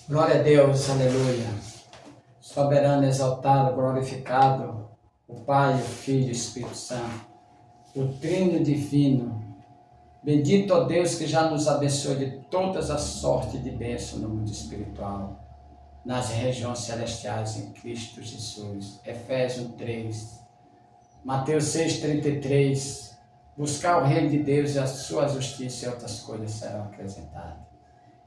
Glória a Deus, aleluia. Soberano, exaltado, glorificado, o Pai, o Filho e o Espírito Santo, o Trino Divino. Bendito ó Deus que já nos abençoou de todas as sortes de bênção no mundo espiritual, nas regiões celestiais em Cristo Jesus. Efésios 3, Mateus 6,33. Buscar o reino de Deus e a sua justiça e outras coisas serão acrescentadas.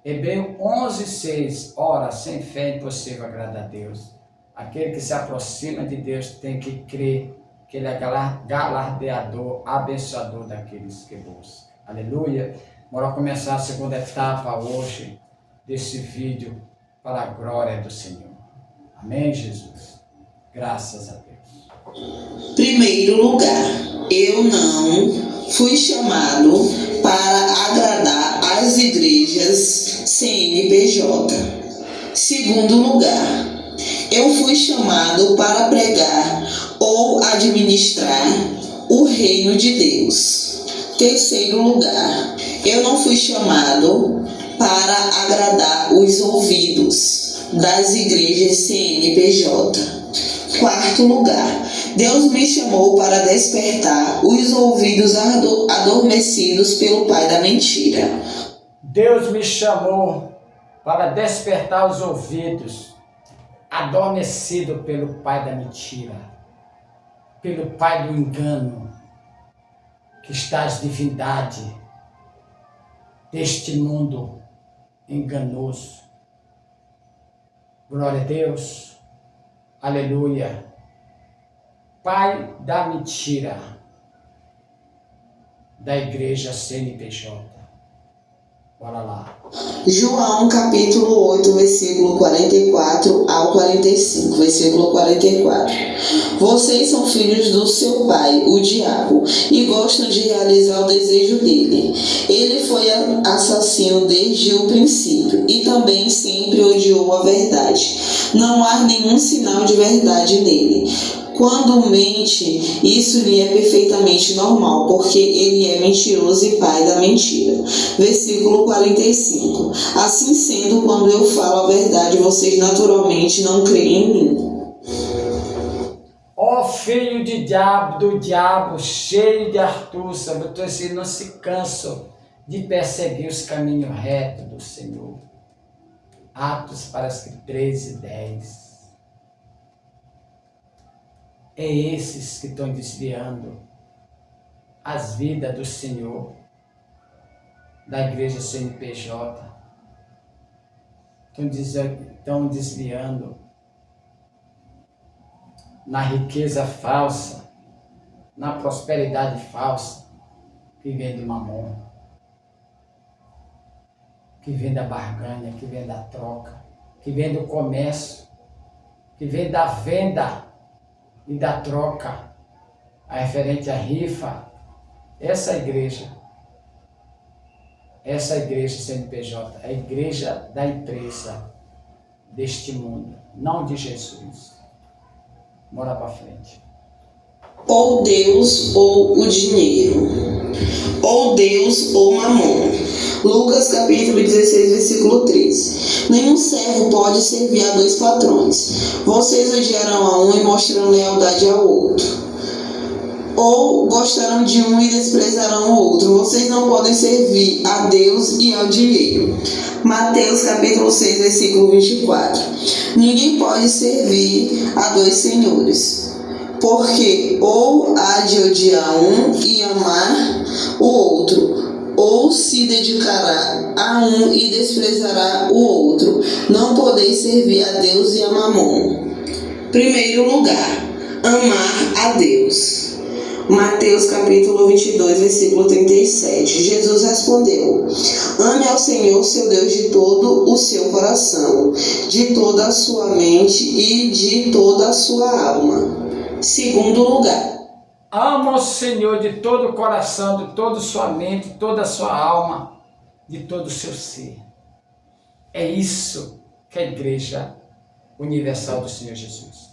Hebreus 11,6. Ora, sem fé é impossível agradar a Deus. Aquele que se aproxima de Deus tem que crer que Ele é galardeador, abençoador daqueles que buscam. Aleluia. Bora começar a segunda etapa hoje desse vídeo para a glória do Senhor. Amém, Jesus? Graças a Deus. Primeiro lugar, eu não fui chamado para agradar as igrejas CNPJ. Segundo lugar, eu fui chamado para pregar ou administrar o reino de Deus. Terceiro lugar, eu não fui chamado para agradar os ouvidos das igrejas CNPJ. Quarto lugar, Deus me chamou para despertar os ouvidos adormecidos pelo pai da mentira. Deus me chamou para despertar os ouvidos adormecidos pelo pai da mentira, pelo pai do engano, que está as divindades deste mundo enganoso. Glória a Deus. Aleluia. Pai da mentira da igreja CNPJ. Bora lá. João capítulo 8, versículo 44 ao 45. Versículo 44. Vocês são filhos do seu pai, o diabo, e gostam de realizar o desejo dele. Ele foi assassino desde o princípio e também sempre odiou a verdade. Não há nenhum sinal de verdade nele. Quando mente, isso lhe é perfeitamente normal, porque ele é mentiroso e pai da mentira. Versículo 45. Assim sendo, quando eu falo a verdade, vocês naturalmente não creem em mim. Ó filho do diabo, cheio de astúcia, vocês não se cansam de perseguir os caminhos retos do Senhor. Atos, parece que 13:10. É esses que estão desviando as vidas do Senhor, da igreja CNPJ. Estão desviando na riqueza falsa, na prosperidade falsa, que vem do mamon, que vem da barganha, que vem da troca, que vem do comércio, que vem da venda e da troca, a referente à rifa. Essa igreja CNPJ, a igreja da empresa deste mundo, não de Jesus. Bora para frente. Ou Deus ou o dinheiro. Ou Deus ou mamon. Lucas capítulo 16, versículo 13. Nenhum servo pode servir a dois patrões. Vocês odiarão a um e mostrarão lealdade ao outro. Ou gostarão de um e desprezarão o outro. Vocês não podem servir a Deus e ao dinheiro. Mateus capítulo 6, versículo 24. Ninguém pode servir a dois senhores, porque ou há de odiar um e amar o outro, ou se dedicará a um e desprezará o outro. Não podeis servir a Deus e a mamon. Primeiro lugar, amar a Deus. Mateus capítulo 22, versículo 37. Jesus respondeu: ame ao Senhor seu Deus de todo o seu coração, de toda a sua mente e de toda a sua alma. Segundo lugar, ama o Senhor de todo o coração, de toda a sua mente, de toda a sua alma, de todo o seu ser. É isso que é a Igreja Universal do Senhor Jesus.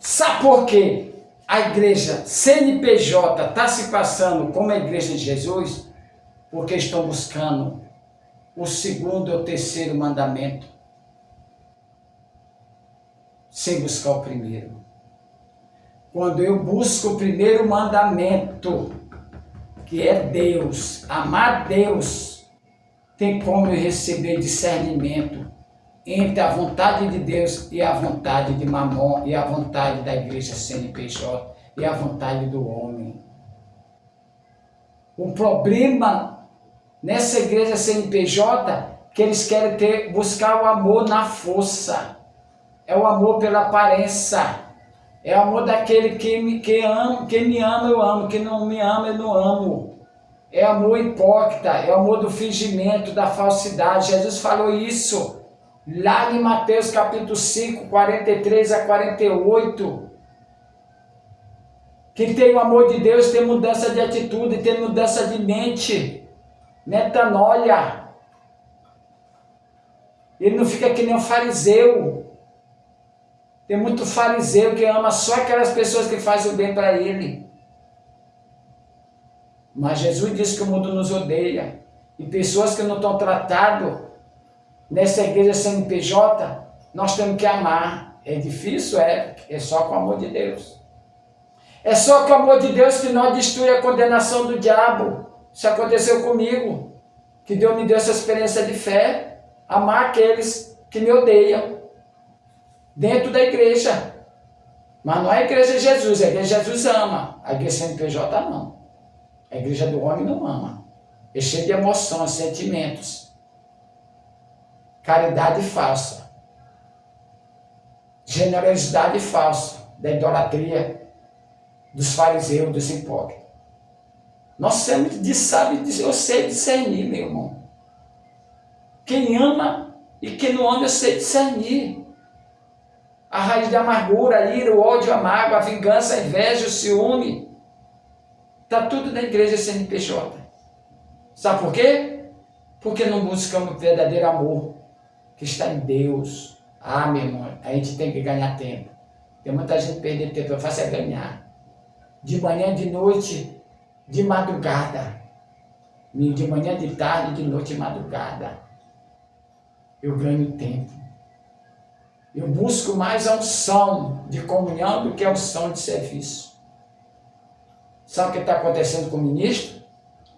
Sabe por quê? A igreja CNPJ está se passando como a igreja de Jesus? Porque estão buscando o segundo ou o terceiro mandamento sem buscar o primeiro. Quando eu busco o primeiro mandamento, que é Deus, amar Deus, tem como eu receber discernimento entre a vontade de Deus e a vontade de Mamon e a vontade da igreja CNPJ e a vontade do homem. O problema nessa igreja CNPJ é que eles querem buscar o amor na força. É o amor pela aparência. É o amor daquele que me ama, eu amo. Quem não me ama, eu não amo. É amor hipócrita, é o amor do fingimento, da falsidade. Jesus falou isso lá em Mateus capítulo 5, 43 a 48. Que tem o amor de Deus, tem mudança de atitude, tem mudança de mente, metanoia. Ele não fica que nem um fariseu. Tem muito fariseu que ama só aquelas pessoas que fazem o bem para ele. Mas Jesus disse que o mundo nos odeia. E pessoas que não estão tratadas nessa igreja CNPJ, nós temos que amar. É difícil? É só com o amor de Deus. É só com o amor de Deus que nós destruímos a condenação do diabo. Isso aconteceu comigo. Que Deus me deu essa experiência de fé. Amar aqueles que me odeiam. Dentro da igreja. Mas não é a igreja de Jesus. A igreja de Jesus ama. A igreja CNPJ não. A igreja do homem não ama. É cheia de emoções, sentimentos. Caridade falsa. Generosidade falsa. Da idolatria. Dos fariseus, dos hipócritas. Nós sabemos, eu sei discernir, meu irmão. Quem ama e quem não ama, eu sei discernir. A raiz da amargura, a ira, o ódio, a mágoa, a vingança, a inveja, o ciúme. Está tudo na igreja CNPJ. Sabe por quê? Porque não buscamos o verdadeiro amor que está em Deus. Ah, meu irmão, a gente tem que ganhar tempo. Tem muita gente perdendo tempo, eu faço é ganhar. De manhã, de noite, de madrugada. De manhã, de tarde, de noite, de madrugada. Eu ganho tempo. Eu busco mais a unção de comunhão do que a unção de serviço. Sabe o que está acontecendo com o ministro?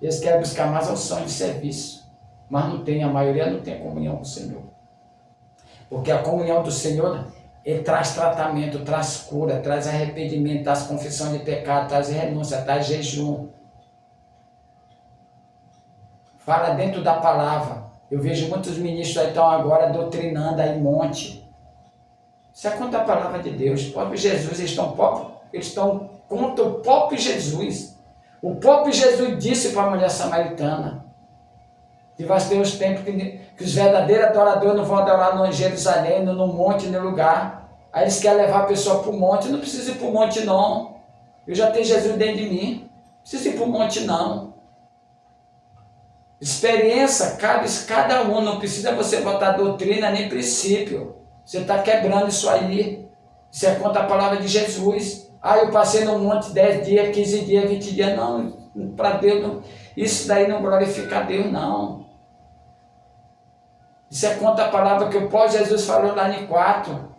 Eles querem buscar mais a unção de serviço. Mas não tem, a maioria não tem comunhão com o Senhor. Porque a comunhão do Senhor, ele traz tratamento, traz cura, traz arrependimento, traz confissão de pecado, traz renúncia, traz jejum. Fala dentro da palavra. Eu vejo muitos ministros aí estão agora doutrinando aí monte. Isso é contra a palavra de Deus. O próprio Jesus, eles estão contra o próprio Jesus. O próprio Jesus disse para a mulher samaritana que vai ter os tempos que os verdadeiros adoradores não vão adorar no Jerusalém, no monte, no lugar. Aí eles querem levar a pessoa para o monte. Não precisa ir para o monte, não. Eu já tenho Jesus dentro de mim. Não precisa ir para o monte, não. Experiência, cada um. Não precisa você botar doutrina nem princípio. Você está quebrando isso aí. Isso é contra a palavra de Jesus. Ah, eu passei no monte 10 dias, 15 dias, 20 dias. Não, para Deus, não. Isso daí não glorifica a Deus, não. Isso é contra a palavra que o próprio Jesus falou lá em 4.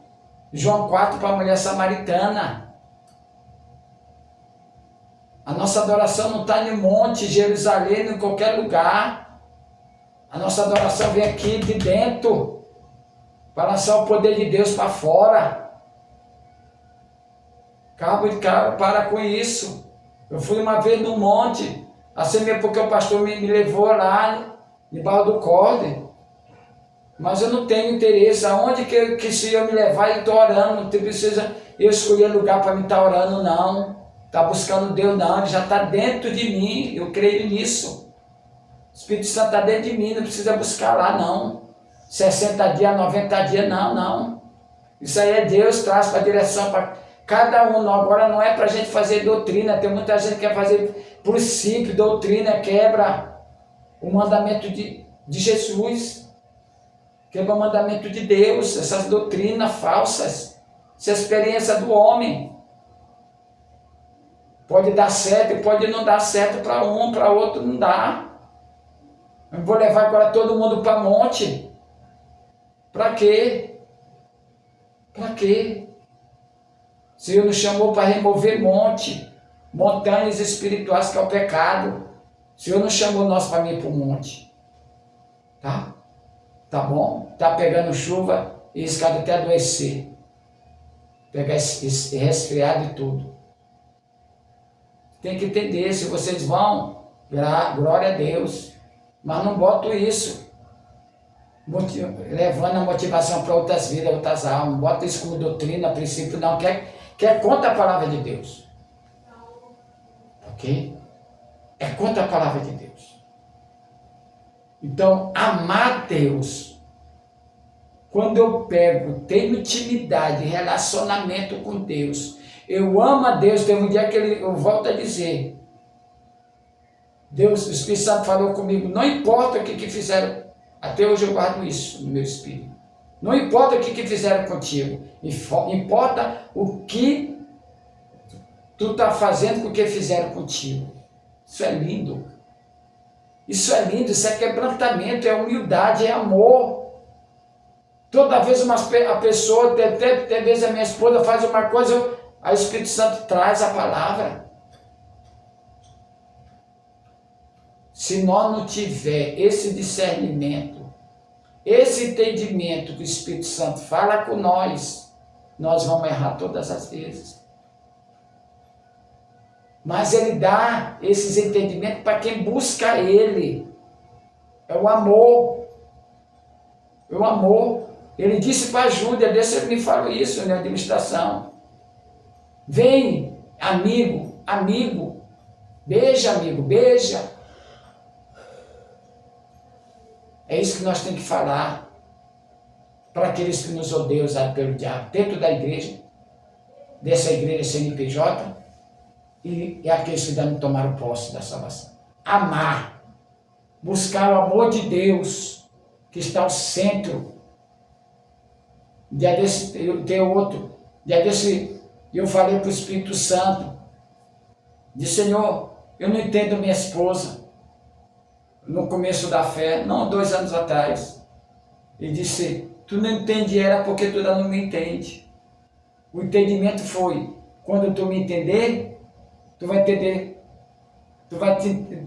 João 4 para a mulher samaritana. A nossa adoração não está no monte, Jerusalém, em qualquer lugar. A nossa adoração vem aqui de dentro. Para lançar o poder de Deus para fora. Para com isso. Eu fui uma vez no monte, assim mesmo porque o pastor me levou lá, de Barra do Corte. Mas eu não tenho interesse. Aonde que se eu me levar, eu estou orando. Não precisa eu escolher lugar para me estar orando, não. Está buscando Deus, não. Ele já está dentro de mim. Eu creio nisso. O Espírito Santo está dentro de mim. Não precisa buscar lá, não. 60 dias, 90 dias, não. Isso aí é Deus, traz para a direção para cada um. Agora não é para a gente fazer doutrina. Tem muita gente que quer fazer princípio, doutrina, quebra o mandamento de Jesus. Quebra o mandamento de Deus, essas doutrinas falsas, essa experiência do homem. Pode dar certo e pode não dar certo para um, para outro não dá. Eu vou levar agora todo mundo para monte. Para quê? Para quê? O Senhor nos chamou para remover montanhas espirituais, que é o pecado. O Senhor não chamou nós para ir para o monte. Tá? Tá bom? Tá pegando chuva e escada até adoecer. Pegar esse resfriado e tudo. Tem que entender, se vocês vão, glória a Deus. Mas não boto isso levando a motivação para outras vidas, outras almas. Não bota isso como doutrina, princípio, não. Quer contra a palavra de Deus. Ok? É contra a palavra de Deus. Então, amar Deus, quando eu tenho intimidade, relacionamento com Deus, eu amo a Deus. Tem um dia que eu volto a dizer, Deus, o Espírito Santo falou comigo, não importa o que fizeram, até hoje eu guardo isso no meu espírito, não importa o que fizeram contigo, importa o que tu está fazendo com o que fizeram contigo. Isso é lindo. Isso é lindo, isso é quebrantamento, é humildade, é amor. Toda vez a pessoa, até vez a minha esposa faz uma coisa, o Espírito Santo traz a palavra. Se nós não tiver esse discernimento, esse entendimento que o Espírito Santo fala com nós vamos errar todas as vezes. Mas ele dá esses entendimentos para quem busca ele. É o amor. É o amor. Ele disse para a Júlia, ele me falou isso na administração. Vem, amigo, beija, amigo, beija. É isso que nós temos que falar para aqueles que nos odeiam, usados pelo diabo, dentro da igreja, dessa igreja CNPJ, e aqueles que ainda não tomaram posse da salvação. Amar, buscar o amor de Deus, que está ao centro. Dia desse, eu falei para o Espírito Santo, disse, Senhor, eu não entendo minha esposa. No começo da fé, não, 2 anos atrás, ele disse, tu não entende ela porque tu ainda não me entende. O entendimento foi, quando tu me entender, tu vai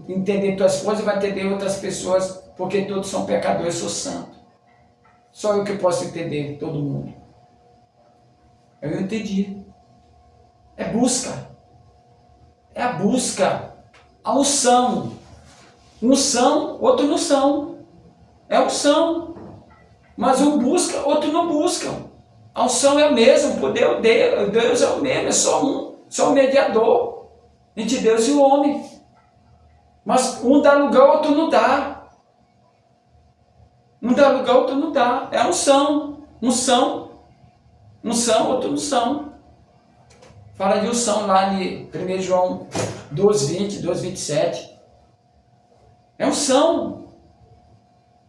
entender tua esposa e vai entender outras pessoas, porque todos são pecadores, eu sou santo. Só eu que posso entender todo mundo. Eu entendi. É busca. É a busca. A unção. Uns são, outros não são. É unção. Mas um busca, outro não busca. A unção é a mesma, o poder é Deus é o mesmo, é só um mediador entre Deus e o homem. Mas um dá lugar, outro não dá. Um dá lugar, outro não dá. É a unção. Unção, outro não são. Fala de unção lá em 1 João 2:20, 2:27. É unção.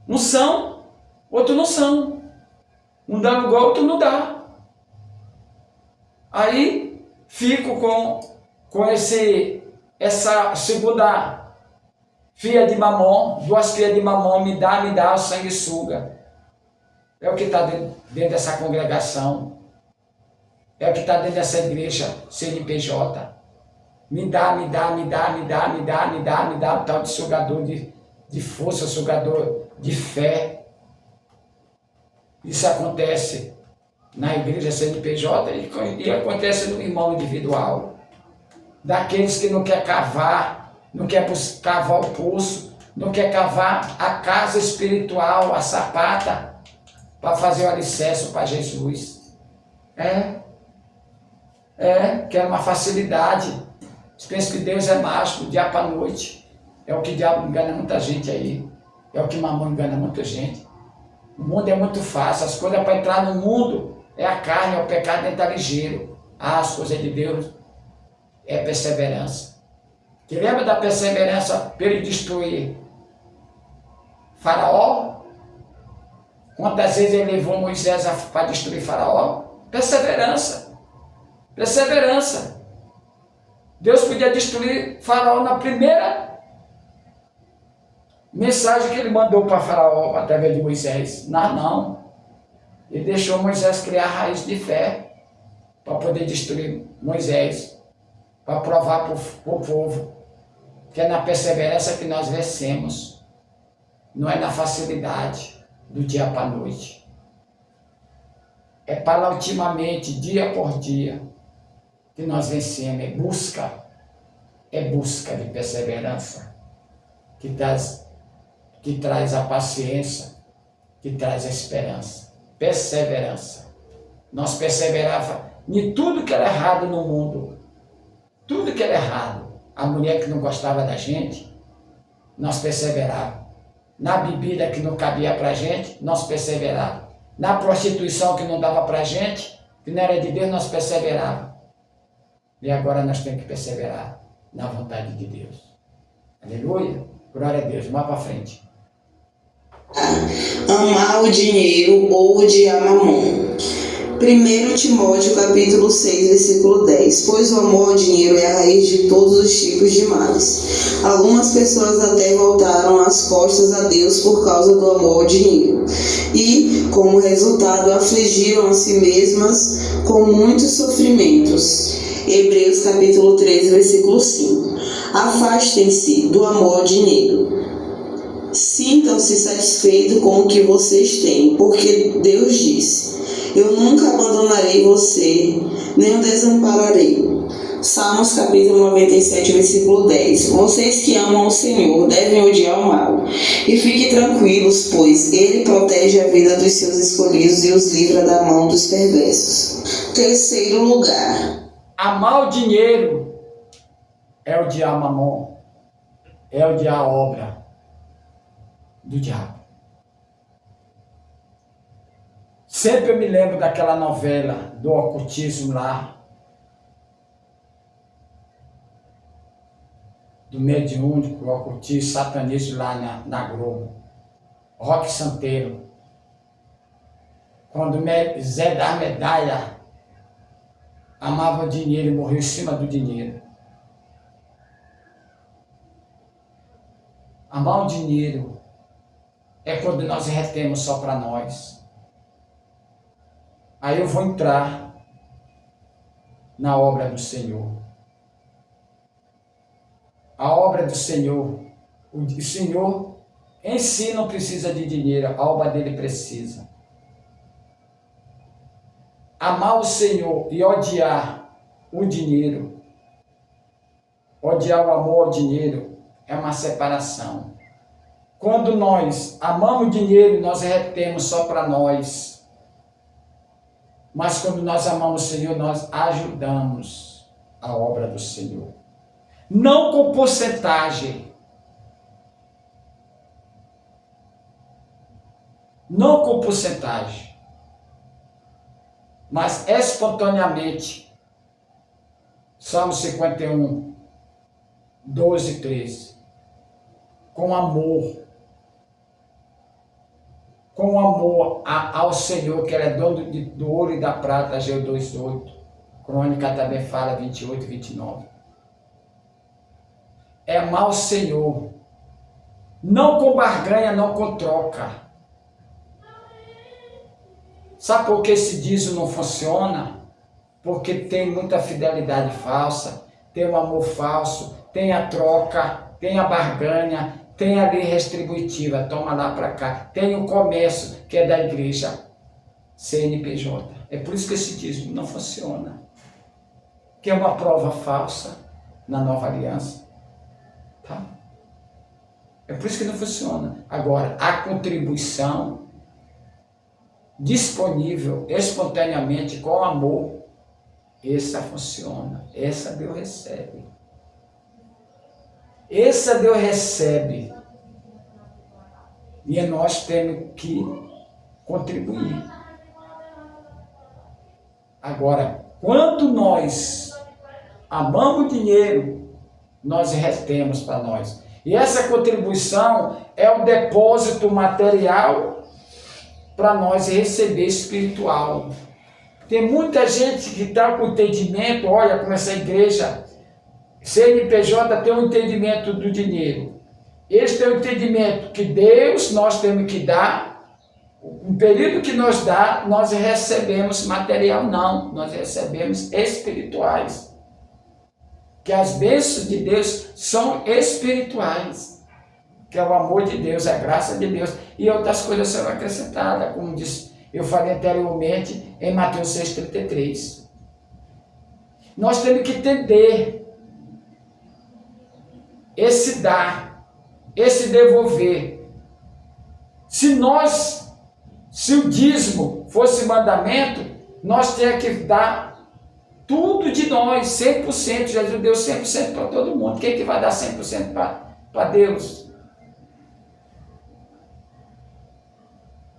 Unção, outro não são. Um dá lugar, outro não dá. Aí fico com essa segunda filha de Mamon, 2 filhas de Mamon, me dá, o sangue suga. É o que está dentro dessa congregação. É o que está dentro dessa igreja CNPJ. Me dá, um tal de sugador de força, sugador de fé. Isso acontece na igreja CNPJ e acontece no irmão individual. Daqueles que não quer cavar, não quer cavar o poço, não quer cavar a casa espiritual, a sapata, para fazer o alicerce para Jesus. Quer uma facilidade. Pensa que Deus é mágico, do dia para a noite. É o que o diabo engana muita gente aí. É o que Mamão engana muita gente. O mundo é muito fácil. As coisas para entrar no mundo é a carne, é o pecado, nem está ligeiro. As coisas de Deus é perseverança. Que lembra da perseverança para ele destruir Faraó? Quantas vezes ele levou Moisés para destruir Faraó? Perseverança. Perseverança. Deus podia destruir Faraó na primeira Mensagem que ele mandou para Faraó através de Moisés. Não. Ele deixou Moisés criar raiz de fé para poder destruir Moisés, para provar para o povo que é na perseverança que nós vencemos, não é na facilidade do dia para a noite. É paulatinamente, dia por dia, que nós vencemos. É busca de perseverança, que traz a paciência, que traz a esperança. Perseverança. Nós perseverávamos em tudo que era errado no mundo. Tudo que era errado. A mulher que não gostava da gente, nós perseverávamos. Na bebida que não cabia para a gente, nós perseverávamos. Na prostituição que não dava para a gente, que não era de Deus, nós perseverávamos. E agora nós temos que perseverar na vontade de Deus. Aleluia. Glória a Deus. Mais para frente. Amar o dinheiro ou odiar Mamon. 1 Timóteo capítulo 6, versículo 10. Pois o amor ao dinheiro é a raiz de todos os tipos de males. Algumas pessoas até voltaram as costas a Deus por causa do amor ao dinheiro. E, como resultado, afligiram a si mesmas com muitos sofrimentos. Hebreus capítulo 13, versículo 5. Afastem-se do amor ao dinheiro. Sintam-se satisfeitos com o que vocês têm, porque Deus disse: eu nunca abandonarei você, nem o desampararei. Salmos capítulo 97, versículo 10. Vocês que amam o Senhor devem odiar o mal. E fiquem tranquilos, pois Ele protege a vida dos seus escolhidos e os livra da mão dos perversos. Terceiro lugar. Amar o dinheiro é odiar Mamon, é odiar a obra do diabo. Sempre eu me lembro daquela novela do ocultismo lá, do mediúnico, o ocultismo, satanismo lá na Globo, Roque Santeiro, quando Zé da Medalha amava o dinheiro e morreu em cima do dinheiro. Amar o dinheiro é quando nós retemos só para nós. Aí eu vou entrar na obra do Senhor. A obra do Senhor, o Senhor em si não precisa de dinheiro, a obra dele precisa. Amar o Senhor e odiar o dinheiro, odiar o amor ao dinheiro, é uma separação. Quando nós amamos o dinheiro, nós retemos só para nós. Mas quando nós amamos o Senhor, nós ajudamos a obra do Senhor. Não com porcentagem. Não com porcentagem. Mas espontaneamente. Salmo 51, 12 e 13. Com amor. Com amor ao Senhor, que Ele é dono do ouro e da prata, Ageu 2,8. Crônica também fala 28 e 29. É amar o Senhor. Não com barganha, não com troca. Sabe por que esse dízimo não funciona? Porque tem muita fidelidade falsa, tem o amor falso, tem a troca, tem a barganha, tem a lei restributiva, toma lá para cá. Tem o comércio, que é da igreja, CNPJ. É por isso que esse dízimo não funciona. Que é uma prova falsa na nova aliança. Tá? É por isso que não funciona. Agora, a contribuição disponível espontaneamente, com amor, essa funciona. Essa Deus recebe. Essa Deus recebe. E nós temos que contribuir. Agora, quando nós amamos o dinheiro, nós retemos para nós. E essa contribuição é o depósito material para nós receber espiritual. Tem muita gente que está com entendimento, olha como essa igreja CNPJ tem um entendimento do dinheiro. eles têm o entendimento que Deus, nós temos que dar, um período que nos dá, nós recebemos material, não, nós recebemos espirituais. Que as bênçãos de Deus são espirituais, que é o amor de Deus, a graça de Deus, e outras coisas serão acrescentadas, como disse, eu falei anteriormente em Mateus 6,33. Nós temos que entender esse dar, esse devolver. Se o dízimo fosse mandamento, nós temos que dar tudo de nós, 100%. Jesus deu 100% para todo mundo. Quem que vai dar 100% para Deus?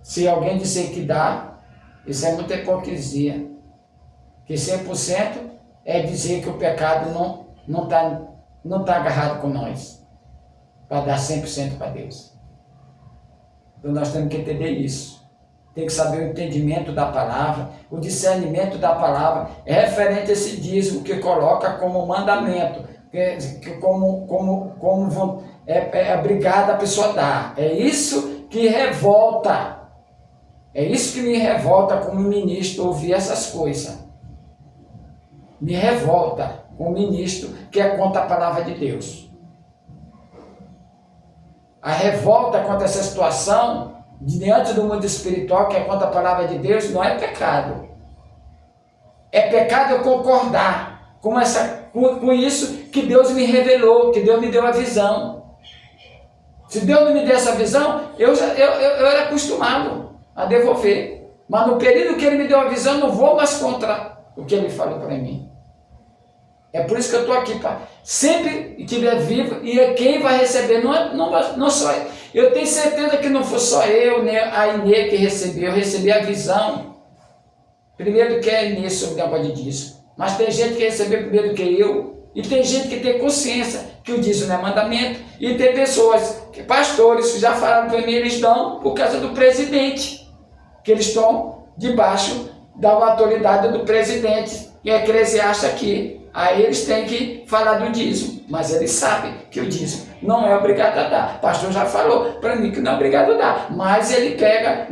Se alguém disser que dá, isso é muita hipocrisia. Que 100% é dizer que o pecado não tá agarrado com nós, para dar 100% para Deus. Então nós temos que entender isso. Tem que saber o entendimento da palavra, o discernimento da palavra, é referente a esse dízimo que coloca como mandamento, como é obrigada a pessoa dar. É isso que revolta. É isso que me revolta como ministro ouvir essas coisas. Me revolta como ministro que é contra a palavra de Deus. A revolta contra essa situação, diante do mundo espiritual, que é contra a palavra de Deus, não é pecado. É pecado eu concordar com isso que Deus me revelou, que Deus me deu a visão. Se Deus não me der essa visão, eu era acostumado a devolver. Mas no período que Ele me deu a visão, não vou mais contra o que Ele falou para mim. É por isso que eu estou aqui, para sempre que estiver vivo, e quem vai receber, não só eu. Eu tenho certeza que não foi só eu, né, a Inê que recebeu, eu recebi a visão. Primeiro do que a Inê sobre o negócio de dízimo. Mas tem gente que recebeu primeiro do que eu, e tem gente que tem consciência que o dízimo não é mandamento, e tem pessoas, pastores, que já falaram para mim, eles dão por causa do presidente, que eles estão debaixo da autoridade do presidente, que é eclesiasta aqui. Aí eles têm que falar do dízimo, mas eles sabem que o dízimo não é obrigado a dar. O pastor já falou para mim que não é obrigado a dar, mas ele pega,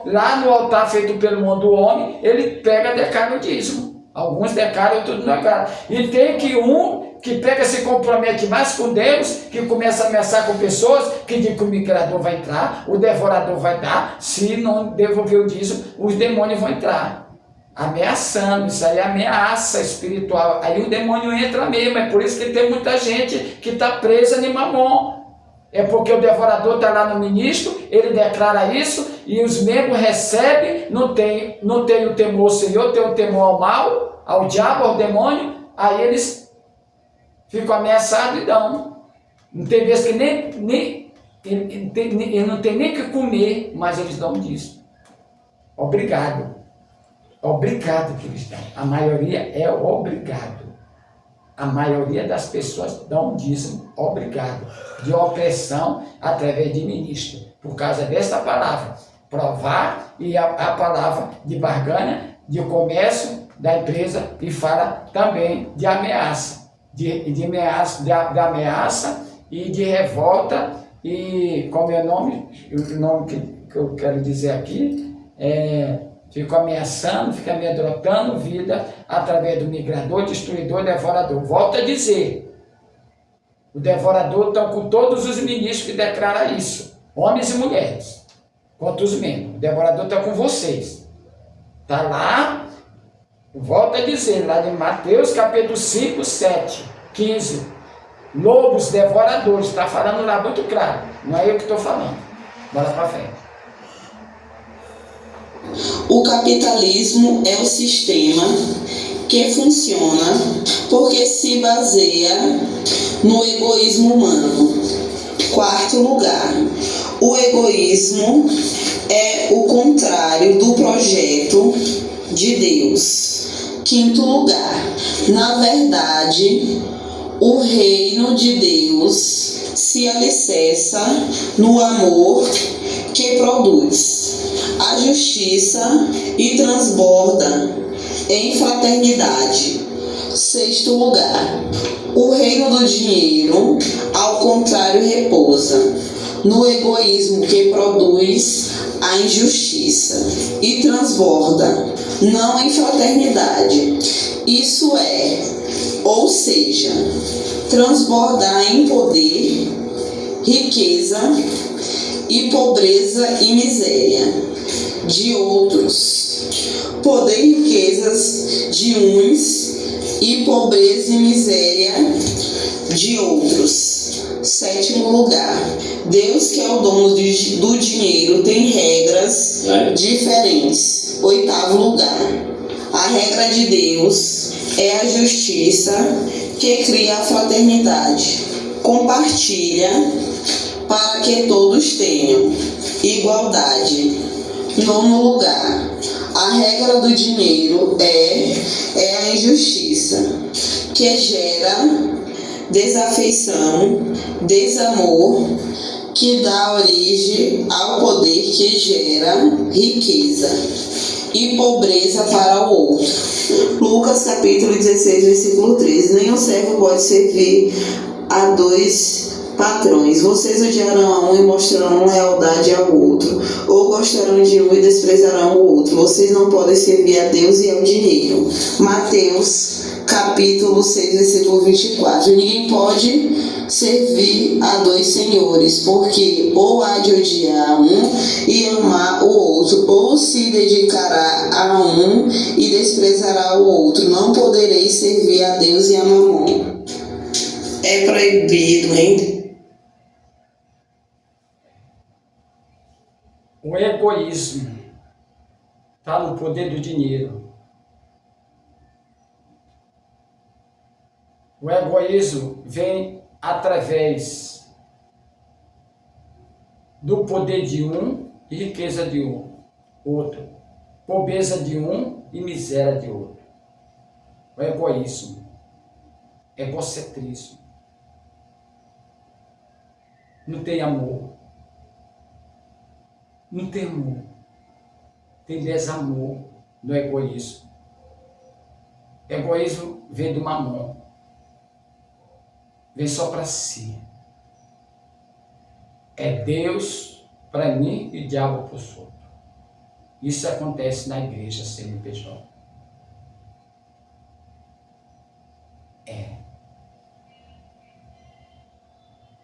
lá no altar feito pelo mundo do homem, ele pega e declara o dízimo. Alguns declaram, outros não declaram. E tem que que pega, se compromete mais com Deus, que começa a ameaçar com pessoas, que diz que o migrador vai entrar, o devorador vai dar, se não devolver o dízimo, os demônios vão entrar. Ameaçando, isso aí é ameaça espiritual, aí o demônio entra mesmo, é por isso que tem muita gente que está presa em mamon, é porque o devorador está lá no ministro, ele declara isso, e os membros recebem, não tem o temor ao Senhor, tem o temor ao mal, ao diabo, ao demônio, aí eles ficam ameaçados e dão. Não tem vez que ele não tem nem que comer, mas eles dão disso. Obrigado que eles dão. A maioria é obrigado. A maioria das pessoas dão dízimo obrigado, de opressão através de ministro, por causa dessa palavra, provar, e a palavra de barganha, de comércio da empresa, e fala também de ameaça, de ameaça e de revolta, e como é o nome que eu quero dizer aqui, fica ameaçando, fica amedrontando vida através do migrador, destruidor, devorador. Volto a dizer, o devorador está com todos os ministros que declaram isso, homens e mulheres, contra os membros. O devorador está com vocês. Está lá, volto a dizer, lá em Mateus capítulo 5, 7, 15, lobos devoradores, está falando lá muito claro, não é eu que estou falando. Bora para frente. O capitalismo é o sistema que funciona porque se baseia no egoísmo humano. Quarto lugar, o egoísmo é o contrário do projeto de Deus. Quinto lugar, na verdade, o reino de Deus se alicerça no amor que produz a justiça e transborda em fraternidade. Sexto lugar, o reino do dinheiro, ao contrário, repousa no egoísmo que produz a injustiça e transborda, não em fraternidade. Isso é, ou seja, transbordar em poder, riqueza e pobreza e miséria de outros, poder e riquezas de uns e pobreza e miséria de outros. Sétimo lugar, Deus, que é o dono do dinheiro, tem regras diferentes. Oitavo lugar, a regra de Deus é a justiça que cria a fraternidade, compartilha para que todos tenham igualdade. Nono lugar, a regra do dinheiro é a injustiça, que gera desafeição, desamor, que dá origem ao poder que gera riqueza e pobreza para o outro. Lucas capítulo 16, versículo 13. Nenhum servo pode servir a dois patrões. Vocês odiarão a um e mostrarão lealdade ao outro, ou gostarão de um e desprezarão o outro. Vocês não podem servir a Deus e ao dinheiro. Mateus capítulo 6, versículo 24. Ninguém pode servir a dois senhores, porque ou há de odiar um e amar o outro, ou se dedicará a um e desprezará o outro. Não podereis servir a Deus e a Mamon. É proibido, hein? O egoísmo está no poder do dinheiro. O egoísmo vem através do poder de um e riqueza de outro, pobreza de um e miséria de outro. O egoísmo, egocentrismo. Não tem amor. Não tem amor. Tem desamor no egoísmo. Egoísmo vem do mamon. Vem só para si. É Deus para mim e diabo para os outros. Isso acontece na igreja CNPJ.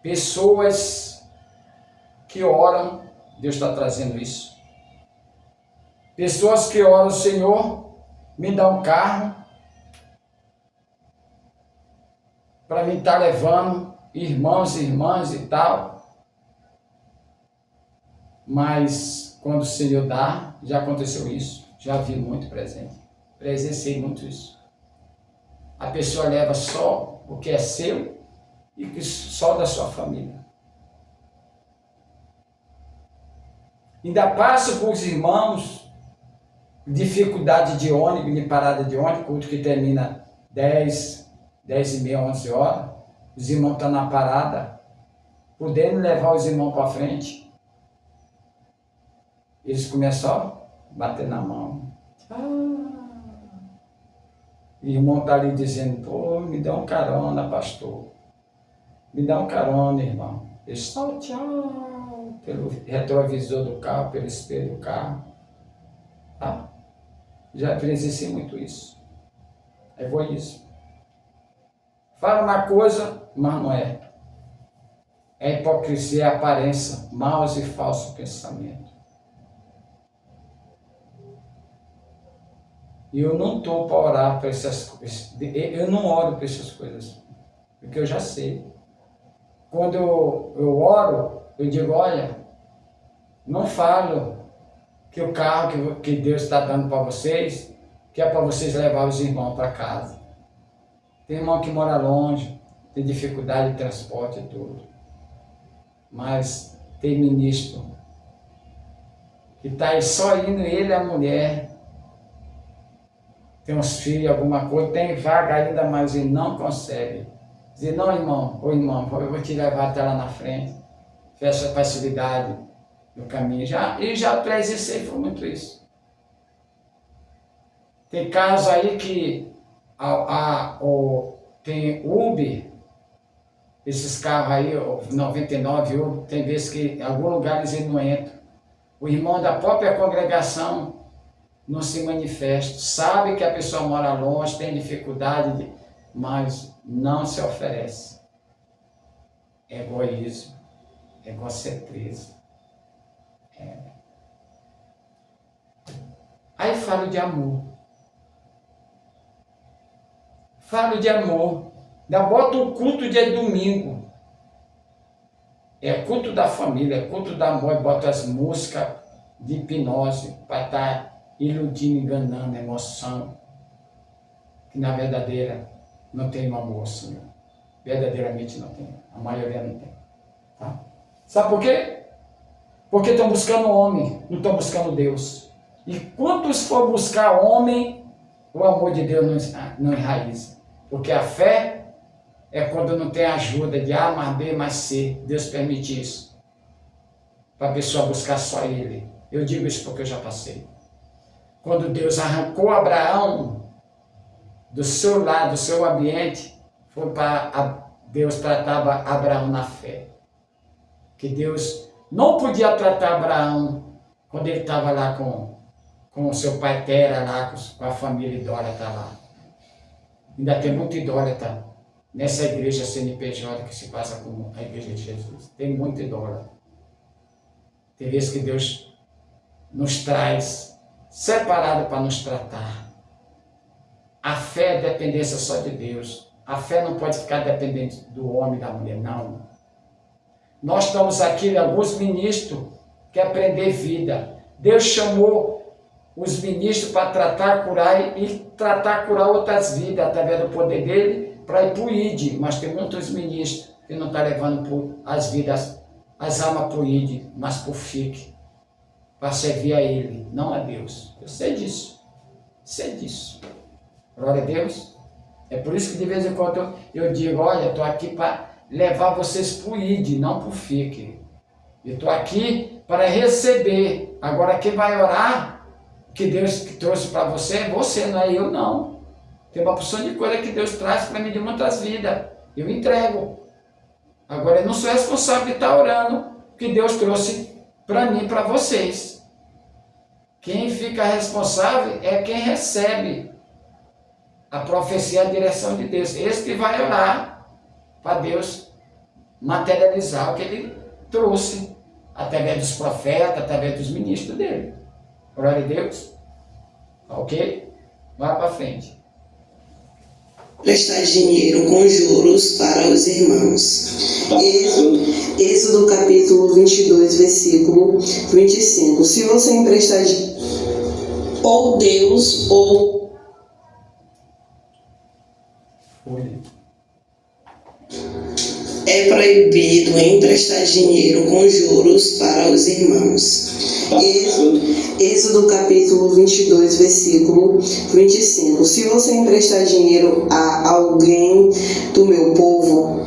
Pessoas que oram, Deus está trazendo isso. Pessoas que oram, Senhor, me dá um carro para mim estar levando irmãos e irmãs e tal. Mas quando o Senhor dá, já aconteceu isso. Já vi muito presente. Presenciei muito isso. A pessoa leva só o que é seu e que só da sua família. Ainda passa por os irmãos, dificuldade de ônibus, de parada de ônibus, culto que termina 10h30, 11h. Os irmãos estão na parada, podendo levar os irmãos para frente. Eles começam a bater na mão. O irmão está ali dizendo, pô, me dá um carona, pastor. Me dá um carona, irmão. Eles falam tchau, pelo retrovisor do carro, pelo espelho do carro. Tá? Já presenciei muito isso. Egoísmo. Fala uma coisa, mas não é. É hipocrisia, é aparência, maus e falsos pensamentos. E eu não estou para orar para essas coisas. Eu não oro para essas coisas, porque eu já sei. Quando eu oro, eu digo, olha, não falo que o carro que Deus está dando para vocês, que é para vocês levar os irmãos para casa. Tem irmão que mora longe, tem dificuldade de transporte e tudo. Mas tem ministro que está aí só indo ele e a mulher, tem uns filhos, alguma coisa, tem vaga ainda, mas ele não consegue. Dizer, não, irmão, ou irmão, eu vou te levar até lá na frente. Fecha a facilidade no caminho. Já presenciei foi muito isso. Tem casos aí que tem Uber, esses carros aí, 99 Uber, tem vezes que em algum lugar eles não entram. O irmão da própria congregação não se manifesta, sabe que a pessoa mora longe, tem dificuldade, mas não se oferece. Egoísmo, egocentrismo. Aí falo de amor. Falo de amor. Ainda bota o culto de domingo. É culto da família, é culto da amor. Bota as músicas de hipnose para estar iludindo, enganando, emoção. Que na verdadeira não tem um amor, Senhor. Verdadeiramente não tem. A maioria não tem. Tá? Sabe por quê? Porque estão buscando homem, não estão buscando Deus. E quantos for buscar homem, o amor de Deus não enraiza. Porque a fé é quando não tem ajuda de A mais B mais C. Deus permite isso. Para a pessoa buscar só Ele. Eu digo isso porque eu já passei. Quando Deus arrancou Abraão do seu lar, do seu ambiente, foi para Deus tratava Abraão na fé. Que Deus não podia tratar Abraão quando ele estava lá com o seu pai Tera, lá com a família idólatra lá. Ainda tem muito idólatra nessa igreja CNPJ que se passa como a igreja de Jesus. Tem muito idólatra. Tem vezes que Deus nos traz separado para nos tratar. A fé é dependência só de Deus. A fé não pode ficar dependente do homem e da mulher, não. Nós estamos aqui, alguns ministros que aprender vida. Deus chamou os ministros para tratar, curar e tratar, curar outras vidas através do poder dele para ir para o ID. Mas tem muitos ministros que não estão levando as vidas, as almas para o ID, mas para o FIC, para servir a ele, não a Deus. Eu sei disso. Sei disso. Glória a Deus. É por isso que de vez em quando eu digo, olha, estou aqui para levar vocês para o ID, não para o FIC. Eu estou aqui para receber. Agora quem vai orar, que Deus trouxe para você, não é eu não. Tem uma porção de coisa que Deus traz para mim de muitas vidas. Eu entrego. Agora eu não sou responsável de estar orando, que Deus trouxe para mim, para vocês. Quem fica responsável é quem recebe a profecia, a direção de Deus. Esse que vai orar para Deus materializar o que Ele trouxe através dos profetas, através dos ministros dele. Glória a Deus. Ok? Vai para frente. Prestar dinheiro com juros para os irmãos. Êxodo capítulo 22, versículo 25. Se você emprestar ou Deus ou é proibido emprestar dinheiro com juros para os irmãos. Êxodo capítulo 22, versículo 25. Se você emprestar dinheiro a alguém do meu povo,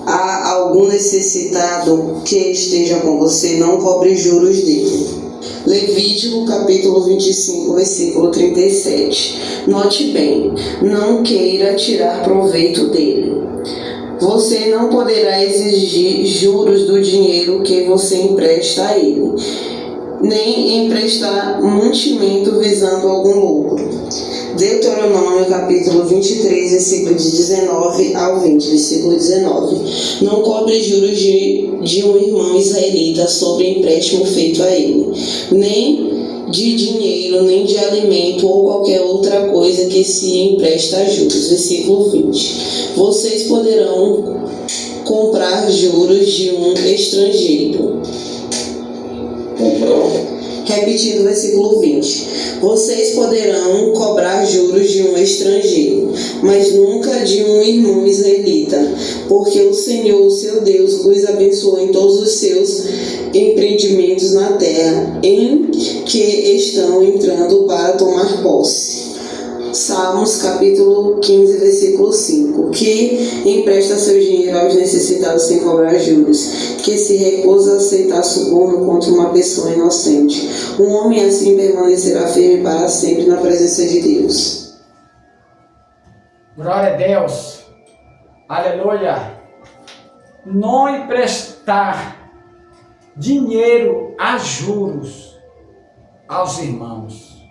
a algum necessitado que esteja com você, não cobre juros dele. Levítico capítulo 25, versículo 37. Note bem, não queira tirar proveito dele. Você não poderá exigir juros do dinheiro que você empresta a ele, nem emprestar mantimento visando algum lucro. Deuteronômio capítulo 23, versículo de 19 ao 20, versículo 19. Não cobre juros de um irmão israelita sobre empréstimo feito a ele, nem de dinheiro, nem de alimento ou qualquer outra coisa que se empresta a juros. Versículo 20. Vocês poderão comprar juros de um estrangeiro. Repetindo o versículo 20. Vocês poderão cobrar juros de um estrangeiro, mas nunca de um irmão israelita, porque o Senhor, seu Deus, os abençoou em todos os seus empreendimentos na terra, em que estão entrando para tomar posse. Salmos capítulo 15, versículo 5. Que empresta seu dinheiro aos necessitados sem cobrar juros, que se recusa a aceitar suborno contra uma pessoa inocente. Um homem assim permanecerá firme para sempre na presença de Deus. Glória a Deus. Aleluia. Não emprestar dinheiro a juros aos irmãos.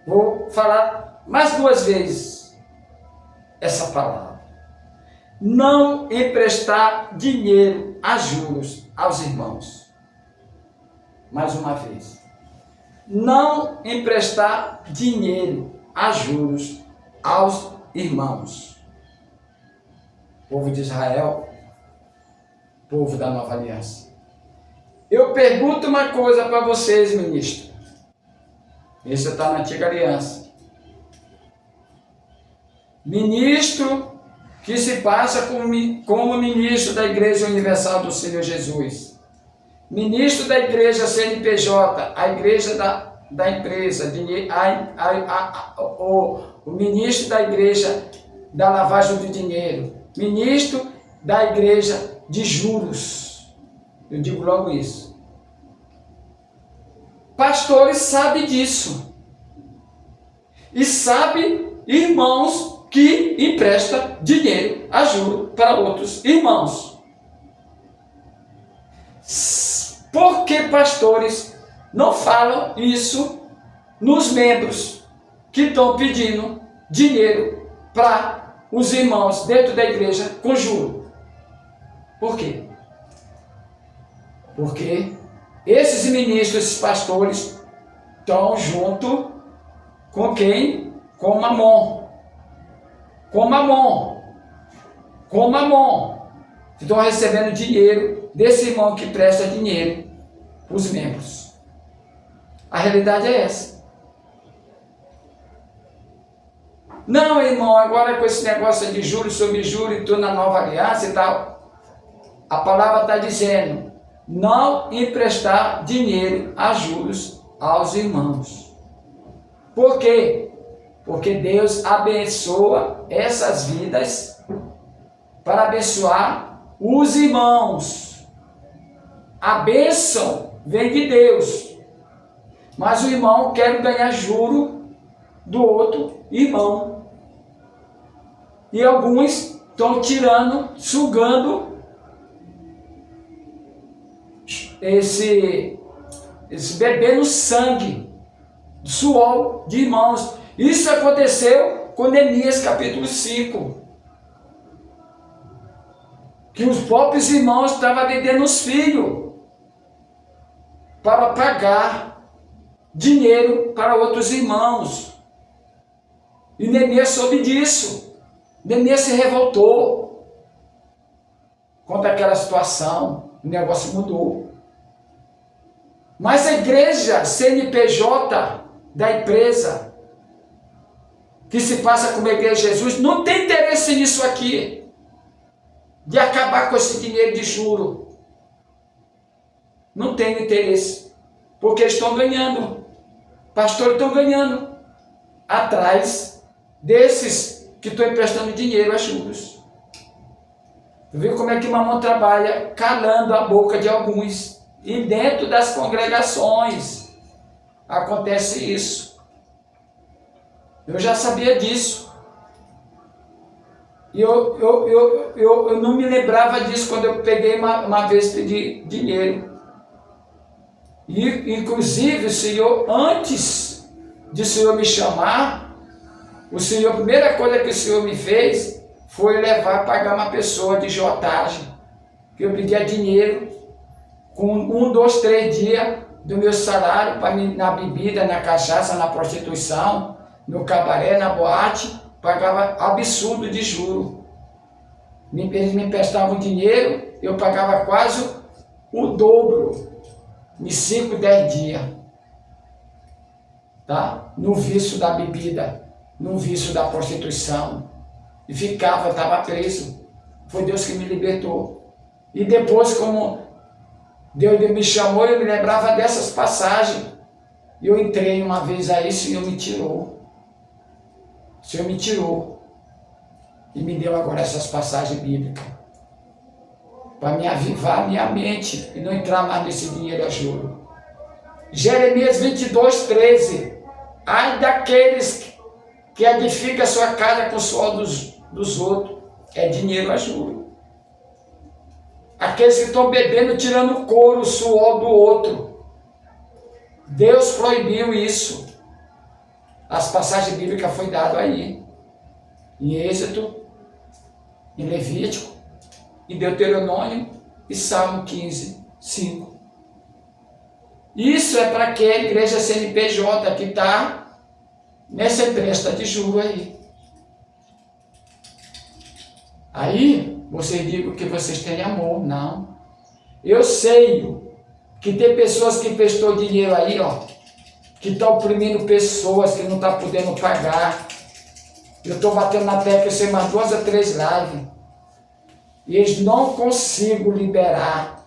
Vou falar mais 2 vezes essa palavra. Não emprestar dinheiro a juros aos irmãos. Mais uma vez. Não emprestar dinheiro a juros aos irmãos. Povo de Israel, povo da Nova Aliança. Eu pergunto uma coisa para vocês, ministro. Isso está na Antiga Aliança. Ministro que se passa como ministro da Igreja Universal do Senhor Jesus. Ministro da Igreja CNPJ, a igreja da empresa, o ministro da Igreja da lavagem do dinheiro, ministro da Igreja de juros. Eu digo logo isso. Pastores sabem disso. E sabem, irmãos, que empresta dinheiro a juros para outros irmãos. Por que pastores não falam isso nos membros que estão pedindo dinheiro para os irmãos dentro da igreja com juros? Por quê? Porque esses ministros, esses pastores, estão junto com quem? Com Mamon. Com Mamon. Com Mamon. Estão recebendo dinheiro desse irmão que presta dinheiro para os membros. A realidade é essa. Não, irmão, agora com esse negócio de juros sobre juros, estou na Nova Aliança e tal. A palavra está dizendo, não emprestar dinheiro a juros aos irmãos. Por quê? Porque Deus abençoa essas vidas para abençoar os irmãos. A bênção vem de Deus. Mas o irmão quer ganhar juro do outro irmão. E alguns estão tirando, sugando esse bebê no sangue, suor de irmãos. Isso aconteceu com Neemias capítulo 5. Que os próprios irmãos estavam vendendo os filhos para pagar dinheiro para outros irmãos. E Neemias soube disso. Neemias se revoltou contra aquela situação. O negócio mudou. Mas a igreja CNPJ da empresa que se passa como a Igreja de Jesus não tem interesse nisso aqui, de acabar com esse dinheiro de juro. Não tem interesse, porque eles estão ganhando, pastores estão ganhando atrás desses que estão emprestando dinheiro a juros. Tu viu como é que Mamon trabalha calando a boca de alguns, e dentro das congregações acontece isso. Eu já sabia disso. E eu não me lembrava disso quando eu peguei uma vez pedir dinheiro. E, inclusive, o Senhor, antes de o Senhor me chamar, a primeira coisa que o Senhor me fez foi levar, pagar uma pessoa de jotagem, que eu pedia dinheiro, com 1, 2, 3 dias do meu salário, para na bebida, na cachaça, na prostituição, no cabaré, na boate, pagava absurdo de juro. Eles me emprestavam dinheiro, eu pagava quase o dobro, em 5, 10 dias. Tá? No vício da bebida, no vício da prostituição. E estava preso. Foi Deus que me libertou. E depois, como Deus me chamou, eu me lembrava dessas passagens. Eu entrei uma vez aí, o Senhor me tirou. O Senhor me tirou e me deu agora essas passagens bíblicas para me avivar a minha mente e não entrar mais nesse dinheiro a juro. Jeremias 22, 13. Ai daqueles que edifica a sua casa com o suor dos outros, é dinheiro a juros. Aqueles que estão bebendo, tirando o couro, o suor do outro. Deus proibiu isso. As passagens bíblicas foi dado aí. Em Êxodo, em Levítico, em Deuteronômio e Salmo 15, 5. Isso é para que a igreja CNPJ que está nessa empresta de juros aí. Aí, vocês digam que vocês têm amor. Não. Eu sei que tem pessoas que emprestou dinheiro aí, ó, que estão oprimindo pessoas que não estão podendo pagar. Eu estou batendo na tecla, eu sei mais 2 ou 3 lives. E eles não conseguem liberar.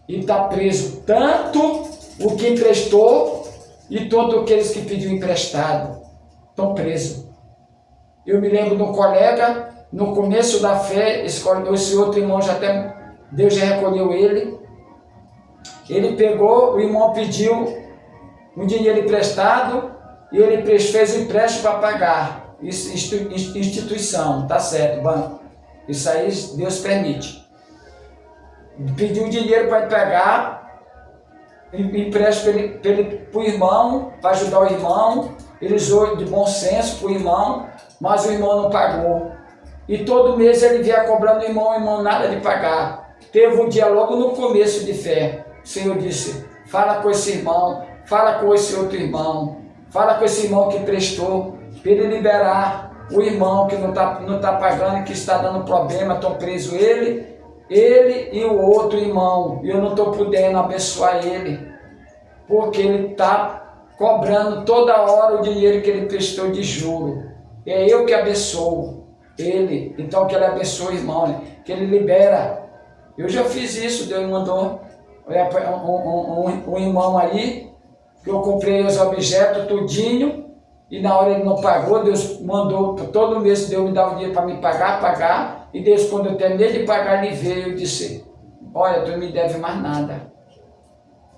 E está preso tanto o que emprestou e todos aqueles que pediu emprestado. Estão presos. Eu me lembro de um colega, no começo da fé, esse outro irmão Deus já recolheu ele. Ele pegou, o irmão pediu um dinheiro emprestado e ele fez o empréstimo para pagar. Isso, instituição, tá certo, banco. Isso aí Deus permite. Pediu dinheiro para pegar, empréstimo para o irmão, para ajudar o irmão. Ele usou de bom senso para o irmão, mas o irmão não pagou. E todo mês ele vinha cobrando o irmão nada de pagar. Teve um dia logo no começo de fé. O Senhor disse, fala com esse irmão, fala com esse outro irmão, fala com esse irmão que prestou, para ele liberar o irmão que não tá pagando, que está dando problema, estão presos ele e o outro irmão. E eu não estou podendo abençoar ele, porque ele está cobrando toda hora o dinheiro que ele prestou de juro. É eu que abençoo ele, então que ele abençoe o irmão, né? Que ele libera. Eu já fiz isso, Deus mandou um irmão aí, que eu comprei os objetos tudinho, e na hora ele não pagou, Deus mandou, todo mês Deus me dava dinheiro para me pagar, e Deus, quando eu terminei de pagar, ele veio e disse, olha, tu não me deve mais nada,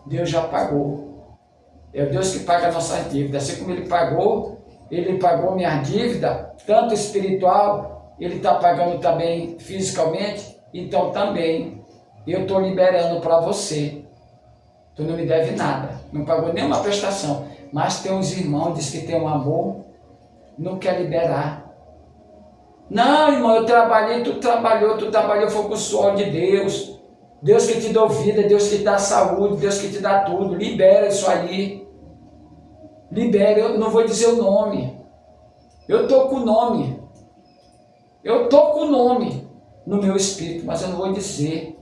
Deus já pagou. É o Deus que paga a nossa dívida. Assim como ele pagou minha dívida, tanto espiritual, ele está pagando também fisicamente, então também eu estou liberando para você. Tu não me deve nada, não pagou nenhuma prestação, mas tem uns irmãos, diz que tem um amor, não quer liberar. Não, irmão, eu trabalhei, tu trabalhou, foi com o suor de Deus. Deus que te dá vida, Deus que te dá saúde, Deus que te dá tudo. Libera isso aí. Libera, eu não vou dizer o nome. Eu estou com o nome. Eu estou com o nome no meu espírito, mas eu não vou dizer.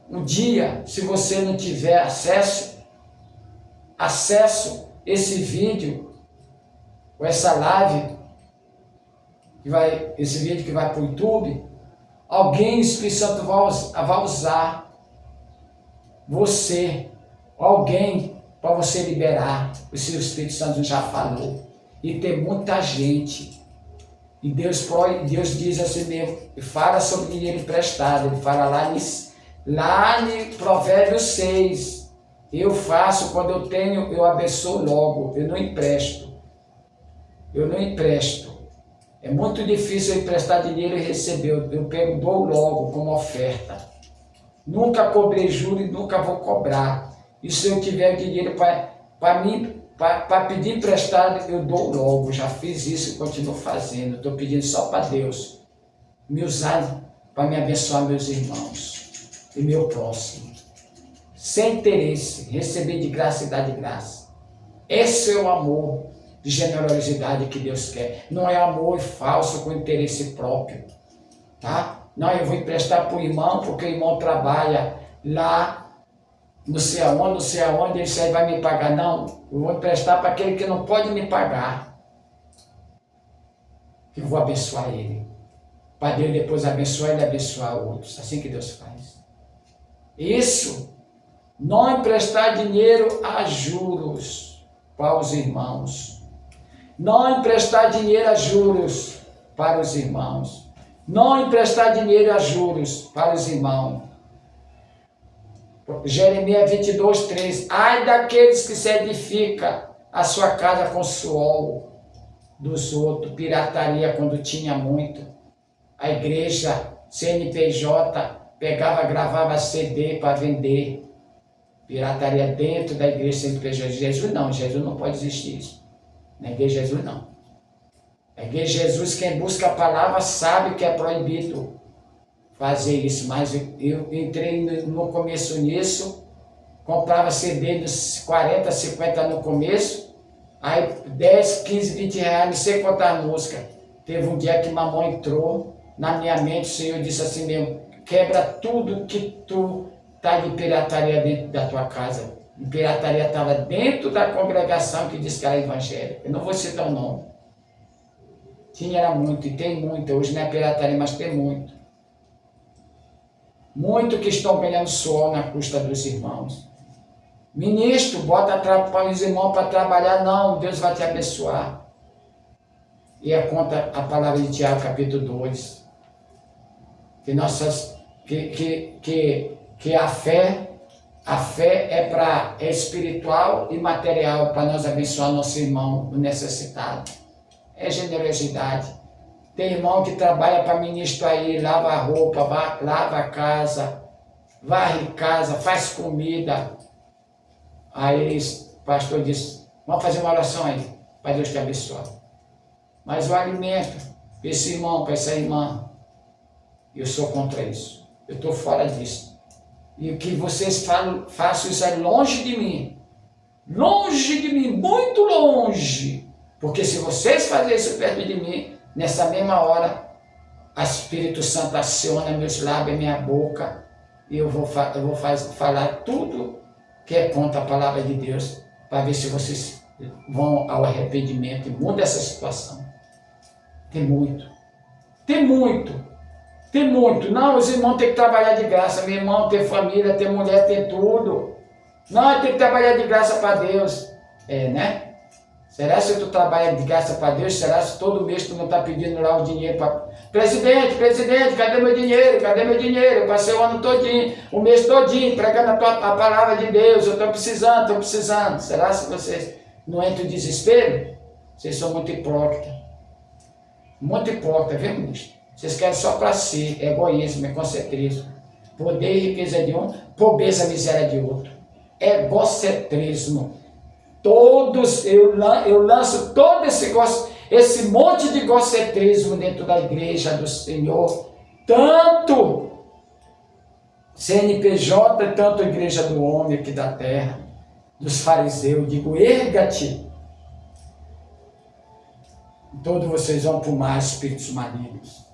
Um dia, se você não tiver acesso a esse vídeo, ou essa live, esse vídeo que vai para o YouTube, alguém, o Espírito Santo vai usar você, alguém, para você liberar. O seu Espírito Santo já falou. E tem muita gente. E Deus diz assim mesmo, fala sobre dinheiro emprestado, ele fala lá em Provérbios 6, eu faço quando eu tenho, eu abençoo logo, eu não empresto. É muito difícil eu emprestar dinheiro e receber, eu dou logo como oferta. Nunca cobrei juros e nunca vou cobrar. E se eu tiver dinheiro para pedir emprestado, eu dou logo. Já fiz isso e continuo fazendo. Estou pedindo só para Deus me usar para me abençoar meus irmãos e meu próximo. Sem interesse, receber de graça e dar de graça. Esse é o amor de generosidade que Deus quer. Não é amor falso com interesse próprio. Tá? Não, eu vou emprestar para o irmão porque o irmão trabalha lá, não sei aonde, ele aí vai me pagar. Não, eu vou emprestar para aquele que não pode me pagar. Eu vou abençoar ele. Para Deus depois abençoar ele e abençoar outros. Assim que Deus faz. Isso, não emprestar dinheiro a juros para os irmãos. Não emprestar dinheiro a juros para os irmãos. Não emprestar dinheiro a juros para os irmãos. Jeremias 22, 3. Ai daqueles que se edificam a sua casa com suor dos outros, pirataria quando tinha muito. A igreja, CNPJ, pegava, gravava CD para vender. Pirataria dentro da igreja CNPJ. Jesus não pode existir isso. Na igreja de Jesus não. Na igreja de Jesus, quem busca a palavra sabe que é proibido fazer isso, mas eu entrei no começo nisso, comprava CD dos 40, 50 no começo, aí 10, 15, 20 reais, não sei quantas músicas. Teve um dia que mamãe entrou na minha mente, o Senhor disse assim mesmo, quebra tudo que tu tá de pirataria dentro da tua casa. E pirataria estava dentro da congregação que diz que era evangélica. Eu não vou citar o nome. Tinha, era muito, e tem muito. Hoje não é pirataria, mas tem muito. Muito que estão ganhando suor na custa dos irmãos. Ministro, bota para os irmãos para trabalhar. Não, Deus vai te abençoar. E é contra a palavra de Tiago, capítulo 2. Que a fé é espiritual e material para nós abençoar nosso irmão necessitado. É generosidade. Tem irmão que trabalha para ministro aí, lava a roupa, lava a casa, varre casa, faz comida. Aí o pastor disse, vamos fazer uma oração aí, para Deus te abençoar. Mas o alimento, para esse irmão, para essa irmã, eu sou contra isso. Eu estou fora disso. E o que vocês façam isso é longe de mim. Longe de mim, muito longe. Porque se vocês fazerem isso perto de mim, nessa mesma hora, o Espírito Santo aciona meus lábios, minha boca, e eu vou falar tudo que é contra a palavra de Deus, para ver se vocês vão ao arrependimento e mudam essa situação. Tem muito. Tem muito. Tem muito. Não, os irmãos têm que trabalhar de graça. Meu irmão tem família, tem mulher, tem tudo. Não, tem que trabalhar de graça para Deus. É, né? Será se tu trabalha de graça para Deus? Será se todo mês tu não está pedindo lá o dinheiro para... Presidente, cadê meu dinheiro? Cadê meu dinheiro? Eu passei o ano todinho, o mês todinho, pregando a palavra de Deus. Eu estou precisando. Será se vocês não entram em desespero? Vocês são muito hipócritas. Muito hipócritas, viu, ministro? Vocês querem só para si, egoísmo, egocentrismo. Poder e riqueza de um, pobreza e miséria de outro. Egocentrismo. Todos, eu lanço todo esse monte de egocentrismo dentro da igreja do Senhor. Tanto CNPJ, tanto a igreja do homem aqui da terra, dos fariseus. Digo, erga-te. Todos vocês vão para o mar, espíritos malignos.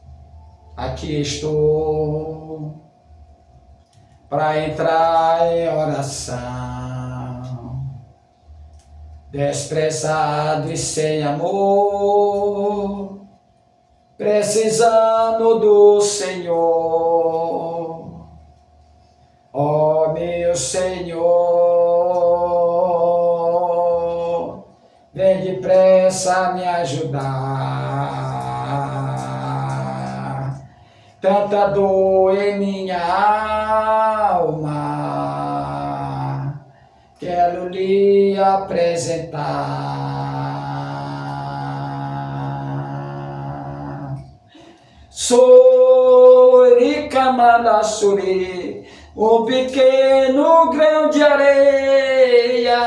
Aqui estou para entrar em oração, desprezado e sem amor, precisando do Senhor. Ó meu Senhor, vem depressa me ajudar. Tanta dor em minha alma, quero lhe apresentar. Suri, um pequeno grão de areia,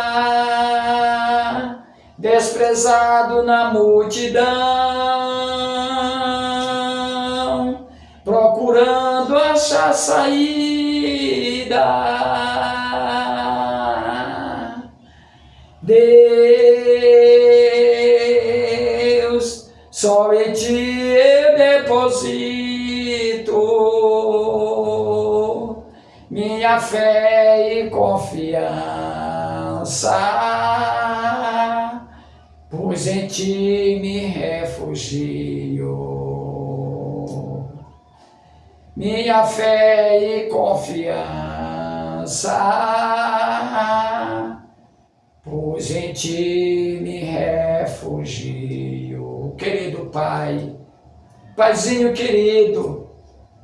desprezado na multidão, procurando achar saída. Deus, só em ti eu deposito minha fé e confiança, pois em ti me refugio. Minha fé e confiança, pois em ti me refugio. Querido Pai, Paizinho querido,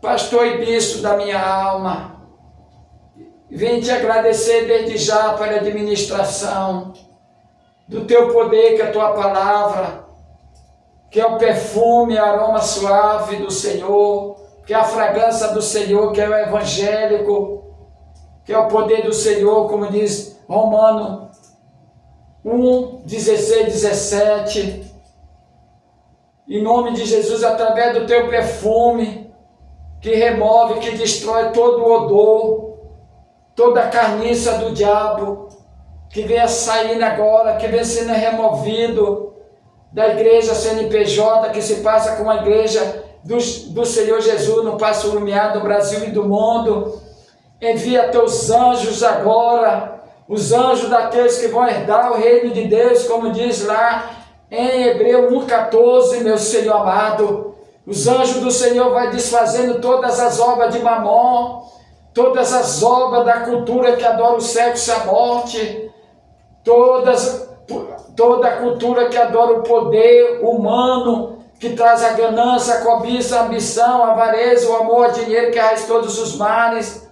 pastor e bispo da minha alma, vim te agradecer desde já pela administração do teu poder, que a tua palavra que é o perfume, aroma suave do Senhor, que é a fragrância do Senhor, que é o evangélico, que é o poder do Senhor, como diz Romano 1, 16, 17. Em nome de Jesus, através do teu perfume, que remove, que destrói todo o odor, toda a carniça do diabo, que venha saindo agora, que venha sendo removido da igreja CNPJ, que se passa com a igreja do Senhor Jesus no Paço Lumiar do Brasil e do mundo. Envia teus anjos agora, os anjos daqueles que vão herdar o reino de Deus, como diz lá em Hebreu 1,14, meu Senhor amado. Os anjos do Senhor vai desfazendo todas as obras de Mamon, todas as obras da cultura que adora o sexo e a morte, toda a cultura que adora o poder humano, que traz a ganância, a cobiça, a ambição, a avareza, o amor, a dinheiro, que raiz todos os males.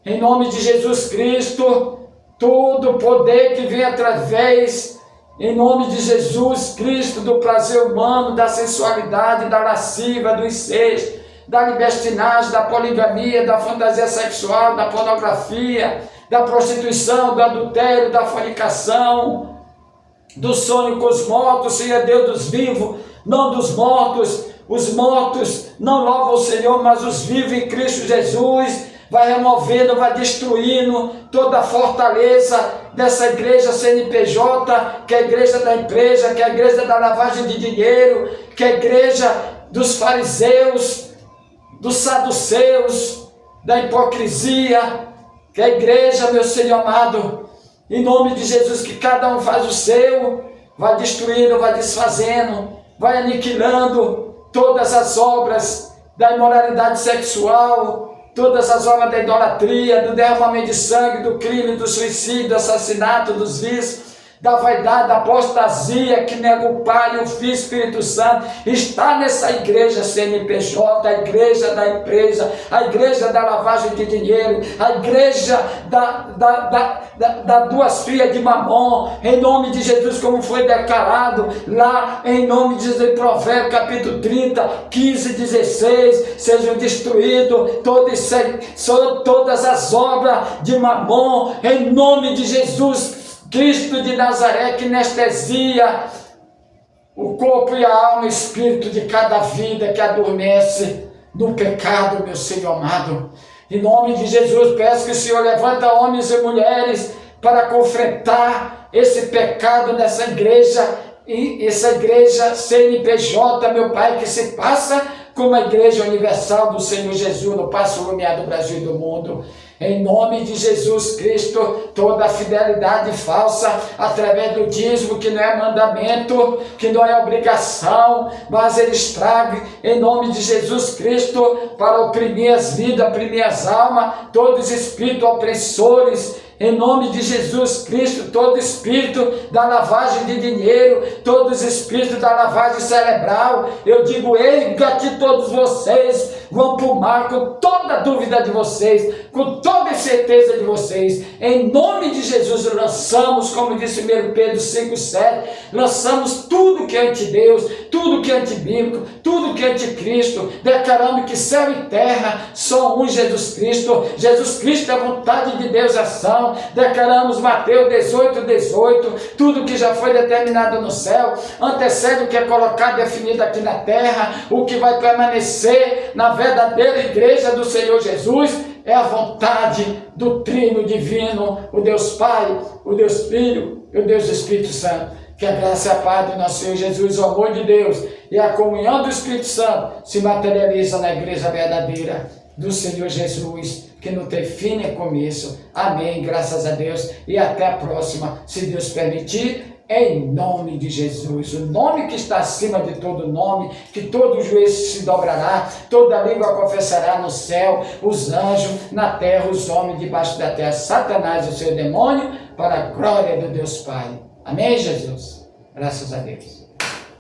Em nome de Jesus Cristo, todo poder que vem através, em nome de Jesus Cristo, do prazer humano, da sensualidade, da lasciva, do incesto, da libertinagem, da poligamia, da fantasia sexual, da pornografia, da prostituição, do adultério, da fornicação, do sonho com os mortos, Senhor Deus dos vivos, não dos mortos. Os mortos não louvam o Senhor, mas os vivos em Cristo Jesus. Vai removendo, vai destruindo toda a fortaleza dessa igreja CNPJ, que é a igreja da empresa, que é a igreja da lavagem de dinheiro, que é a igreja dos fariseus, dos saduceus, da hipocrisia, que é a igreja, meu Senhor amado, em nome de Jesus, que cada um faz o seu, vai destruindo, vai desfazendo, vai aniquilando todas as obras da imoralidade sexual, todas as obras da idolatria, do derramamento de sangue, do crime, do suicídio, do assassinato, dos vícios, da vaidade, da apostasia, que nega o Pai, o Filho e o Espírito Santo, está nessa igreja CNPJ, a igreja da empresa, a igreja da lavagem de dinheiro, a igreja da duas filhas de Mamon, em nome de Jesus, como foi declarado lá, em nome de Jesus, Provérbios capítulo 30, 15, 16, sejam destruídos todas as obras de Mamon, em nome de Jesus Cristo de Nazaré, que anestesia o corpo e a alma e o espírito de cada vida que adormece no pecado, meu Senhor amado. Em nome de Jesus, peço que o Senhor levanta homens e mulheres para confrontar esse pecado nessa igreja, e essa igreja CNPJ, meu Pai, que se passa como a igreja universal do Senhor Jesus no Paço Lumiar do Brasil e do mundo. Em nome de Jesus Cristo, toda a fidelidade falsa, através do dízimo, que não é mandamento, que não é obrigação, mas ele estraga, em nome de Jesus Cristo, para oprimir as vidas, oprimir as almas, todos os espíritos opressores, em nome de Jesus Cristo, todo espírito da lavagem de dinheiro, todos os espíritos da lavagem cerebral, eu digo, erga-te todos vocês, vão para o mar com toda a dúvida de vocês, com toda a certeza de vocês, em nome de Jesus lançamos, como disse 1 Pedro 5,7, lançamos tudo que é anti-Deus, tudo que é antibíblico, tudo que é anticristo, declarando que céu e terra só um Jesus Cristo é a vontade de Deus ação, declaramos Mateus 18, 18, tudo que já foi determinado no céu, antecede o que é colocado, definido aqui na terra, o que vai permanecer na verdadeira igreja do Senhor Jesus, é a vontade do Trino Divino, o Deus Pai, o Deus Filho e o Deus Espírito Santo. Que a graça e a paz do nosso Senhor Jesus, o amor de Deus e a comunhão do Espírito Santo se materializa na igreja verdadeira do Senhor Jesus, que não tem fim nem começo. Amém, graças a Deus, e até a próxima, se Deus permitir, em nome de Jesus, o nome que está acima de todo nome, que todo joelho se dobrará, toda língua confessará no céu, os anjos na terra, os homens debaixo da terra, Satanás e o seu demônio, para a glória do Deus Pai. Amém, Jesus? Graças a Deus.